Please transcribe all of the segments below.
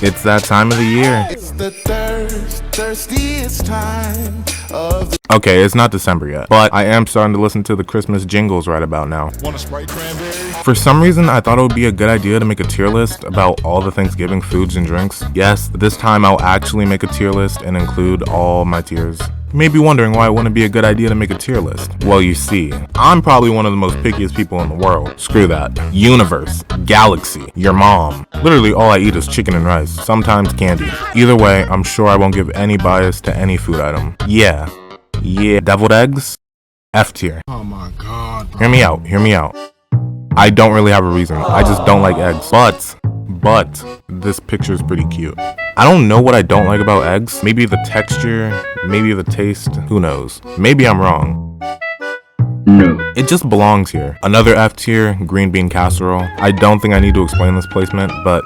It's that time of the year. It's the thirstiest time of the... Okay, it's not December yet, but I am starting to listen to the Christmas jingles right about now. Want a Sprite cranberry? For some reason, I thought it would be a good idea to make a tier list about all the Thanksgiving foods and drinks. Yes, this time I'll actually make a tier list and include all my tiers. You may be wondering why it wouldn't be a good idea to make a tier list. Well, you see, I'm probably one of the most pickiest people in the world. Screw that. Universe, galaxy, your mom. Literally all I eat is chicken and rice, sometimes candy. Either way, I'm sure I won't give any bias to any food item. Yeah, deviled eggs, F tier. Oh my god, bro. Hear me out. I don't really have a reason. I just don't like eggs. But this picture is pretty cute. I don't know what I don't like about eggs. Maybe the texture, maybe the taste, who knows? Maybe I'm wrong. No. It just belongs here. Another F tier, green bean casserole. I don't think I need to explain this placement, but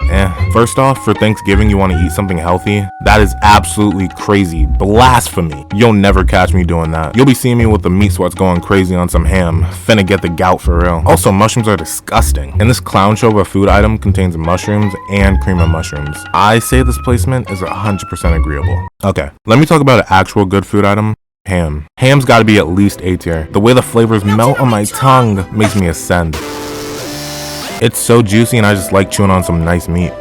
First off, for Thanksgiving you want to eat something healthy? That is absolutely crazy. Blasphemy. You'll never catch me doing that. You'll be seeing me with the meat sweats going crazy on some ham. Finna get the gout for real. Also, mushrooms are disgusting. And this clown show of a food item contains mushrooms and cream of mushrooms. I say this placement is 100% agreeable. Okay, let me talk about an actual good food item. Ham. Ham's gotta be at least A tier. The way the flavors melt on my tongue makes me ascend. It's so juicy and I just like chewing on some nice meat.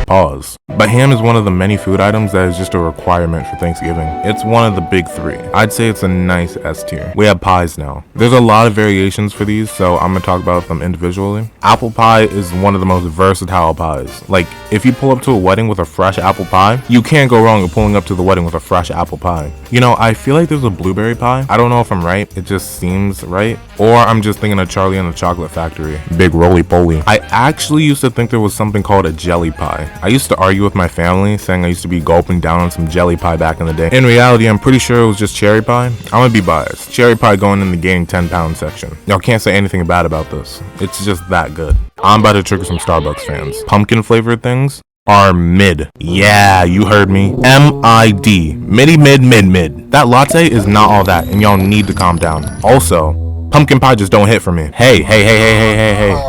Pause. But ham is one of the many food items that is just a requirement for Thanksgiving. It's one of the big three. I'd say it's a nice S tier. We have pies now. There's a lot of variations for these, so I'm gonna talk about them individually. Apple pie is one of the most versatile pies. Like, if you pull up to a wedding with a fresh apple pie, you can't go wrong with pulling up to the wedding with a fresh apple pie. You know, I feel like there's a blueberry pie. I don't know if I'm right, it just seems right. Or I'm just thinking of Charlie and the Chocolate Factory. Big roly-poly. I actually used to think there was something called a jelly pie. I used to argue with my family, saying I used to be gulping down on some jelly pie back in the day. In reality, I'm pretty sure it was just cherry pie. I'm gonna be biased. Cherry pie going in the gaining 10 pound section. Y'all can't say anything bad about this. It's just that good. I'm about to trigger some Starbucks fans. Pumpkin flavored things are mid. Yeah, you heard me. M-I-D. Middy mid. That latte is not all that, and y'all need to calm down. Also, pumpkin pie just don't hit for me. Hey.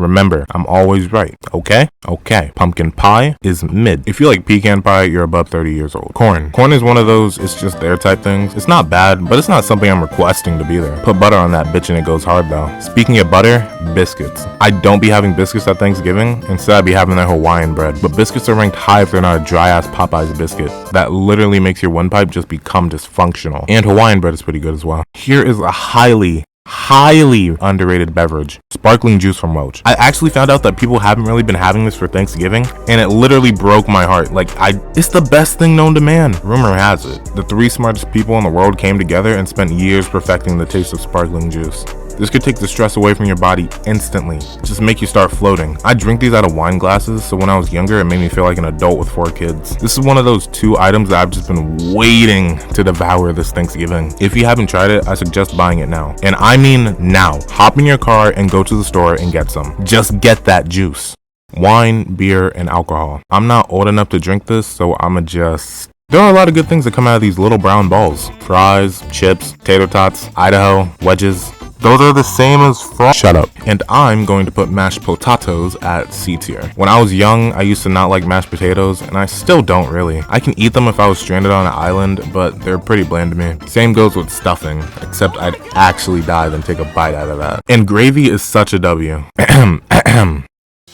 Remember, I'm always right, okay? Okay. Pumpkin pie is mid. If you like pecan pie, you're above 30 years old. Corn. Corn is one of those, it's just there type things. It's not bad, but it's not something I'm requesting to be there. Put butter on that bitch and it goes hard though. Speaking of butter, biscuits. I don't be having biscuits at Thanksgiving. Instead, I be having that Hawaiian bread. But biscuits are ranked high if they're not a dry ass Popeyes biscuit. That literally makes your windpipe just become dysfunctional. And Hawaiian bread is pretty good as well. Here is a highly underrated beverage, sparkling juice from Welch. I actually found out that people haven't really been having this for Thanksgiving, and it literally broke my heart. It's the best thing known to man. Rumor has it, the 3 smartest people in the world came together and spent years perfecting the taste of sparkling juice. This could take the stress away from your body instantly. Just make you start floating. I drink these out of wine glasses, so when I was younger, it made me feel like an adult with 4 kids. This is one of those 2 items that I've just been waiting to devour this Thanksgiving. If you haven't tried it, I suggest buying it now. And I mean now. Hop in your car and go to the store and get some. Just get that juice. Wine, beer, and alcohol. I'm not old enough to drink this, so There are a lot of good things that come out of these little brown balls. Fries, chips, tater tots, Idaho, wedges. Those are the same as Shut up. And I'm going to put mashed potatoes at C tier. When I was young, I used to not like mashed potatoes, and I still don't really. I can eat them if I was stranded on an island, but they're pretty bland to me. Same goes with stuffing, except I'd actually die than take a bite out of that. And gravy is such a W.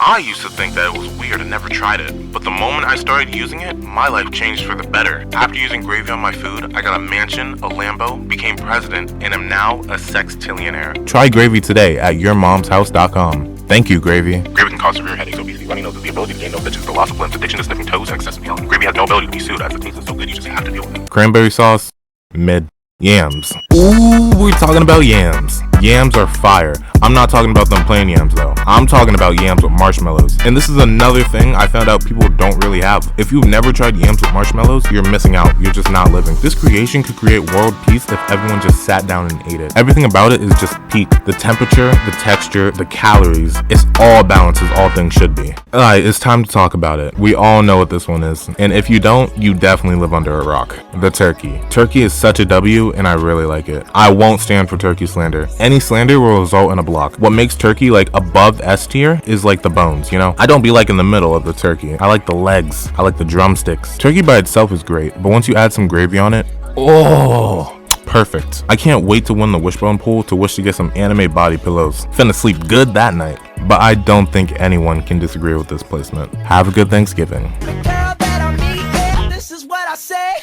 I used to think that it was weird and never tried it, but the moment I started using it, my life changed for the better. After using gravy on my food, I got a mansion, a Lambo, became president, and am now a sextillionaire. Try gravy today at yourmomshouse.com. Thank you, gravy. Gravy can cause severe headaches, obesity, runny noses, the ability to gain no bitches, the loss of limbs, addiction to sniffing toes, and excessive yelling. Gravy has no ability to be sued as the taste is so good you just have to deal with it. Cranberry sauce, mid. Yams. Ooh, we're talking about yams. Yams are fire. I'm not talking about them plain yams though. I'm talking about yams with marshmallows. And this is another thing I found out people don't really have. If you've never tried yams with marshmallows, you're missing out. You're just not living. This creation could create world peace if everyone just sat down and ate it. Everything about it is just peak. The temperature, the texture, the calories, it's all balanced as all things should be. Alright, it's time to talk about it. We all know what this one is. And if you don't, you definitely live under a rock. The turkey. Turkey is such a W, and I really like it. I won't stand for turkey slander. Any slander will result in a block. What makes turkey like above S tier is like the bones, you know? I don't be like in the middle of the turkey. I like the legs. I like the drumsticks. Turkey by itself is great, but once you add some gravy on it, oh, perfect. I can't wait to win the wishbone pool to wish to get some anime body pillows. Finna sleep good that night. But I don't think anyone can disagree with this placement. Have a good Thanksgiving. The girl that I'm meeting, this is what I say.